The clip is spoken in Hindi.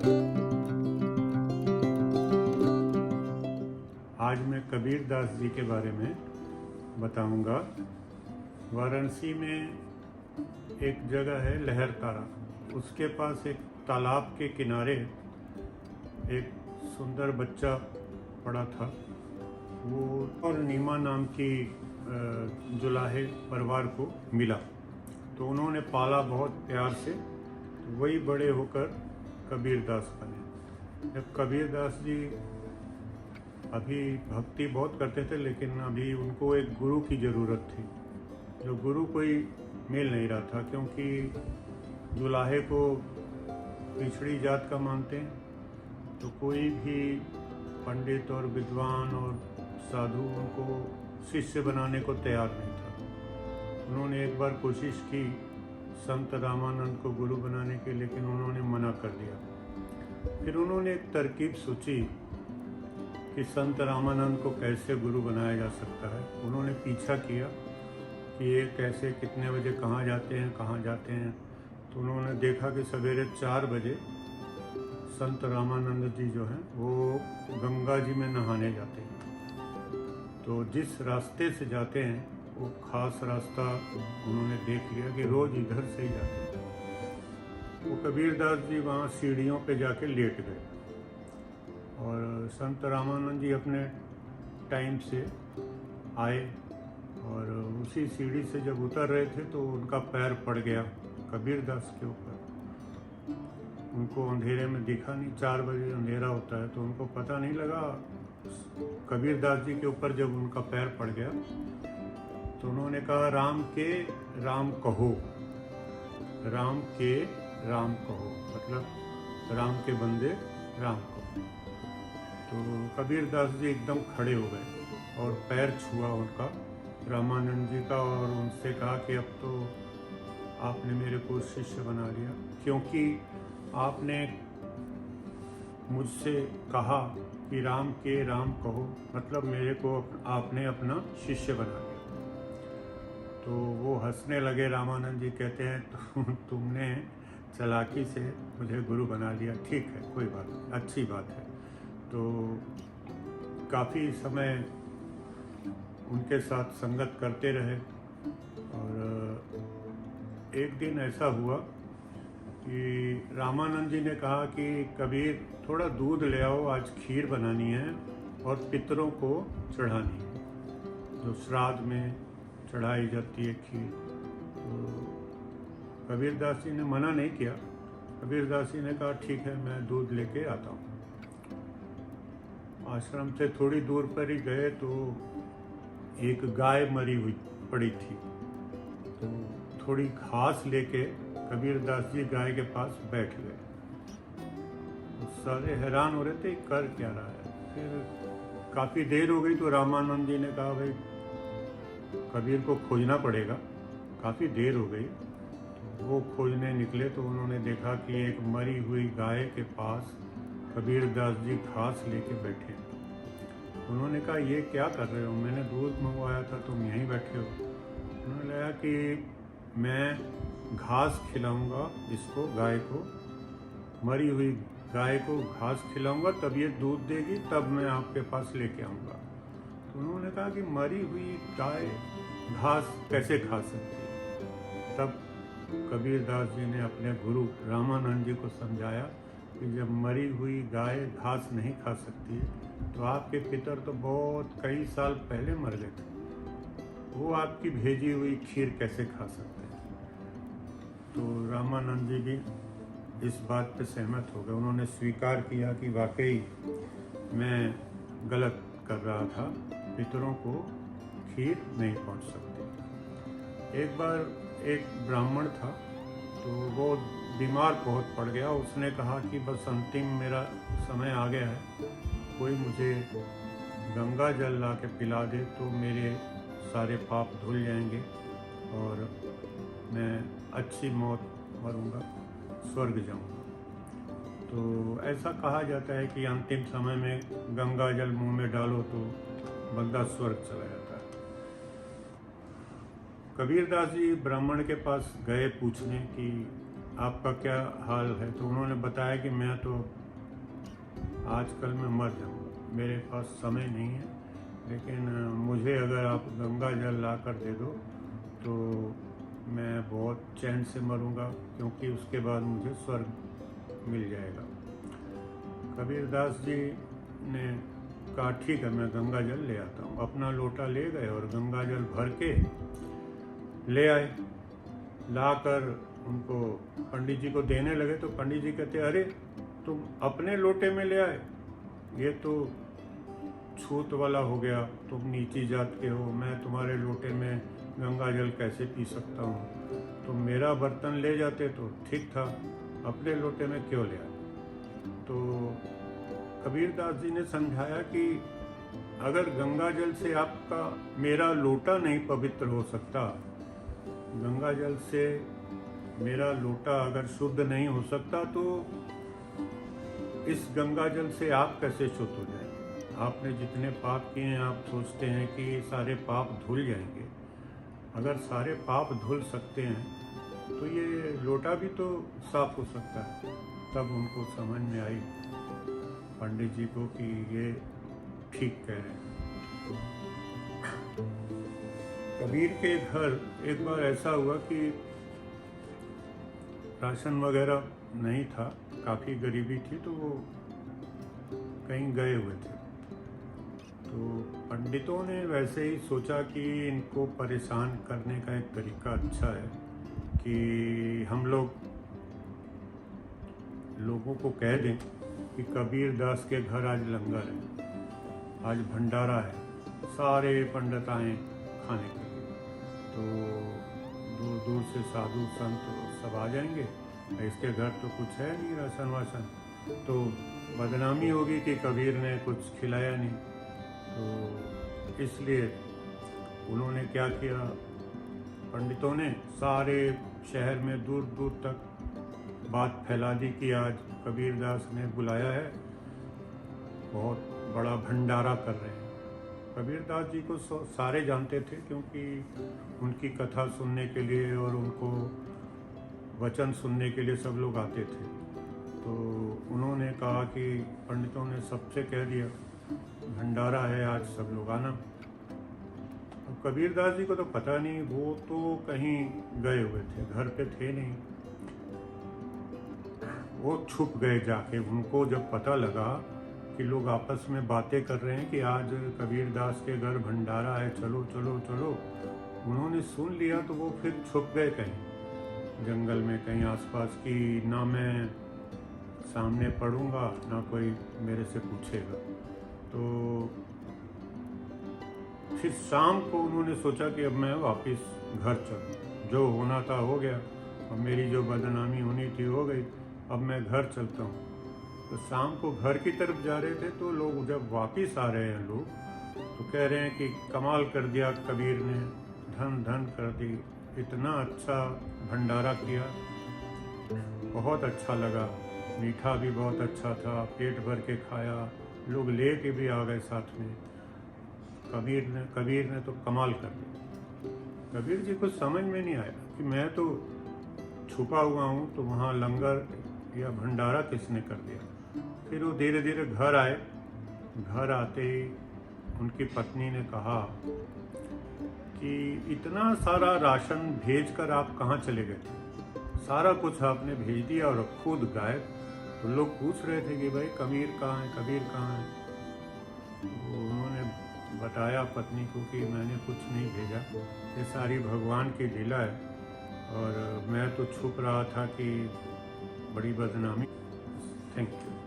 आज मैं कबीर दास जी के बारे में बताऊंगा। वाराणसी में एक जगह है लहरतारा, उसके पास एक तालाब के किनारे एक सुंदर बच्चा पड़ा था। वो और नीमा नाम की जुलाहे परिवार को मिला, तो उन्होंने पाला बहुत प्यार से, तो वही बड़े होकर कबीर दास बने। जब कबीर दास जी अभी भक्ति बहुत करते थे, लेकिन अभी उनको एक गुरु की ज़रूरत थी। जो गुरु कोई मिल नहीं रहा था, क्योंकि जुलाहे को पिछड़ी जात का मानते हैं, तो कोई भी पंडित और विद्वान और साधु उनको शिष्य बनाने को तैयार नहीं था। उन्होंने एक बार कोशिश की संत रामानंद को गुरु बनाने की, लेकिन उन्होंने मना कर दिया। फिर उन्होंने एक तरकीब सोची कि संत रामानंद को कैसे गुरु बनाया जा सकता है। उन्होंने पीछा किया कि ये कैसे, कितने बजे कहाँ जाते हैं। तो उन्होंने देखा कि सवेरे 4 बजे संत रामानंद जी जो हैं वो गंगा जी में नहाने जाते हैं। तो जिस रास्ते से जाते हैं वो खास रास्ता उन्होंने देख लिया कि रोज़ इधर से ही जाते हैं। वो कबीरदास जी वहाँ सीढ़ियों पे जाके लेट गए, और संत रामानंद जी अपने टाइम से आए, और उसी सीढ़ी से जब उतर रहे थे तो उनका पैर पड़ गया कबीरदास के ऊपर। उनको अंधेरे में दिखा नहीं, 4 बजे अंधेरा होता है, तो उनको पता नहीं लगा। कबीरदास जी के ऊपर जब उनका पैर पड़ गया तो उन्होंने कहा, राम के राम कहो, राम के राम कहो, मतलब राम के बंदे राम कहो। तो कबीरदास जी एकदम खड़े हो गए और पैर छुआ उनका रामानंद जी का, और उनसे कहा कि अब तो आपने मेरे को शिष्य बना लिया, क्योंकि आपने मुझसे कहा कि राम के राम कहो, मतलब मेरे को आपने अपना शिष्य बना लिया। तो वो हंसने लगे। रामानंद जी कहते हैं, तुमने चालाकी से मुझे गुरु बना लिया, ठीक है, कोई बात नहीं, अच्छी बात है। तो काफ़ी समय उनके साथ संगत करते रहे, और एक दिन ऐसा हुआ कि रामानंद जी ने कहा कि कबीर थोड़ा दूध ले आओ, आज खीर बनानी है और पितरों को चढ़ानी है, जो श्राद्ध में चढ़ाई जाती है खीर। तो कबीरदास जी ने मना नहीं किया। कबीरदास जी ने कहा, ठीक है, मैं दूध लेके आता हूँ। आश्रम से थोड़ी दूर पर ही गए तो एक गाय मरी हुई पड़ी थी, तो थोड़ी घास लेके कबीरदास जी गाय के पास बैठ गए। सारे हैरान हो रहे थे, कर क्या रहा है। फिर काफ़ी देर हो गई तो रामानंद जी ने कहा, भाई कबीर को खोजना पड़ेगा, काफ़ी देर हो गई। तो वो खोजने निकले तो उन्होंने देखा कि एक मरी हुई गाय के पास कबीरदास जी घास लेके बैठे। उन्होंने कहा, ये क्या कर रहे हो, मैंने दूध मंगवाया था, तुम यहीं बैठे हो। उन्होंने कहा कि मैं घास खिलाऊंगा इसको, गाय को, मरी हुई गाय को घास खिलाऊंगा, तब ये दूध देगी, तब मैं आपके पास लेके आऊँगा। तो उन्होंने कहा कि मरी हुई गाय घास कैसे खा सकती है। तब कबीरदास जी ने अपने गुरु रामानंद जी को समझाया कि जब मरी हुई गाय घास नहीं खा सकती है, तो आपके पितर तो बहुत कई साल पहले मर गए थे, वो आपकी भेजी हुई खीर कैसे खा सकते हैं। तो रामानंद जी भी इस बात पे सहमत हो गए। उन्होंने स्वीकार किया कि वाकई मैं गलत कर रहा था, पितरों को खीर नहीं पहुंच सकती। एक बार एक ब्राह्मण था, तो वो बीमार बहुत पड़ गया। उसने कहा कि बस अंतिम मेरा समय आ गया है, कोई मुझे गंगा जल ला के पिला दे तो मेरे सारे पाप धुल जाएंगे और मैं अच्छी मौत मरूंगा, स्वर्ग जाऊंगा। तो ऐसा कहा जाता है कि अंतिम समय में गंगा जल मुंह में डालो तो बंदा स्वर्ग चला जाता है। कबीरदास जी ब्राह्मण के पास गए पूछने कि आपका क्या हाल है? तो उन्होंने बताया कि मैं तो आजकल मैं मर जाऊँगा, मेरे पास समय नहीं है, लेकिन मुझे अगर आप गंगा जल ला कर दे दो तो मैं बहुत चैन से मरूंगा, क्योंकि उसके बाद मुझे स्वर्ग मिल जाएगा। कबीरदास जी ने कहा ठीक है, मैं गंगा जल ले आता हूँ। अपना लोटा ले गए और गंगा जल भर के ले आए। लाकर उनको पंडित जी को देने लगे तो पंडित जी कहते, अरे तुम अपने लोटे में ले आए, ये तो छूत वाला हो गया, तुम नीची जात के हो, मैं तुम्हारे लोटे में गंगा जल कैसे पी सकता हूँ? तुम मेरा बर्तन ले जाते तो ठीक था, अपने लोटे में क्यों ले आए? तो कबीरदास जी ने समझाया कि अगर गंगा जल से आपका मेरा लोटा नहीं पवित्र हो सकता, गंगा जल से मेरा लोटा अगर शुद्ध नहीं हो सकता, तो इस गंगा जल से आप कैसे शुद्ध हो जाएंगे? आपने जितने पाप किए हैं, आप सोचते हैं कि सारे पाप धुल जाएंगे। अगर सारे पाप धुल सकते हैं तो ये लोटा भी तो साफ हो सकता है। तब उनको समझ में आई पंडित जी को कि ये ठीक कह रहे हैं। कबीर के घर एक बार ऐसा हुआ कि राशन वगैरह नहीं था, काफ़ी गरीबी थी, तो वो कहीं गए हुए थे। तो पंडितों ने वैसे ही सोचा कि इनको परेशान करने का एक तरीका अच्छा है कि हम लोगों को कह दें कि कबीर दास के घर आज लंगर है, आज भंडारा है, सारे पंडित आए खाने के लिए। तो दूर दूर से साधु संत सब आ जाएंगे, इसके घर तो कुछ है नहीं राशन वाशन, तो बदनामी होगी कि कबीर ने कुछ खिलाया नहीं। तो इसलिए उन्होंने क्या किया, पंडितों ने सारे शहर में दूर दूर तक बात फैला दी कि आज कबीरदास ने बुलाया है, बहुत बड़ा भंडारा कर रहे हैं। कबीरदास जी को सारे जानते थे, क्योंकि उनकी कथा सुनने के लिए और उनको वचन सुनने के लिए सब लोग आते थे। तो उन्होंने कहा कि पंडितों ने सबसे कह दिया भंडारा है, आज सब लोग आना। अब कबीरदास जी को तो पता नहीं, वो तो कहीं गए हुए थे, घर पे थे नहीं, वो छुप गए जाके। उनको जब पता लगा कि लोग आपस में बातें कर रहे हैं कि आज कबीरदास के घर भंडारा है, चलो चलो चलो, उन्होंने सुन लिया तो वो फिर छुप गए कहीं जंगल में, कहीं आसपास, की ना मैं सामने पढ़ूंगा ना कोई मेरे से पूछेगा। तो फिर शाम को उन्होंने सोचा कि अब मैं वापस घर चलूँ, जो होना था हो गया, अब मेरी जो बदनामी होनी थी हो गई, अब मैं घर चलता हूँ। तो शाम को घर की तरफ जा रहे थे तो लोग जब वापस आ रहे हैं लोग, तो कह रहे हैं कि कमाल कर दिया कबीर ने, धन धन कर दी, इतना अच्छा भंडारा किया, बहुत अच्छा लगा, मीठा भी बहुत अच्छा था, पेट भर के खाया, लोग ले के भी आ गए साथ में। कबीर ने तो कमाल कर दिया। कबीर जी को समझ में नहीं आया कि मैं तो छुपा हुआ हूँ, तो वहाँ लंगर या भंडारा किसने कर दिया। फिर वो धीरे धीरे घर आए। घर आते ही उनकी पत्नी ने कहा कि इतना सारा राशन भेज कर आप कहाँ चले गए थे, सारा कुछ आपने भेज दिया और खुद गायब। तो लोग पूछ रहे थे कि भाई कबीर कहाँ है, कबीर कहाँ है। तो उन्होंने बताया पत्नी को कि मैंने कुछ नहीं भेजा, ये सारी भगवान की लीला है, और मैं तो छुप रहा था कि बड़ी बदनामी। Thank you.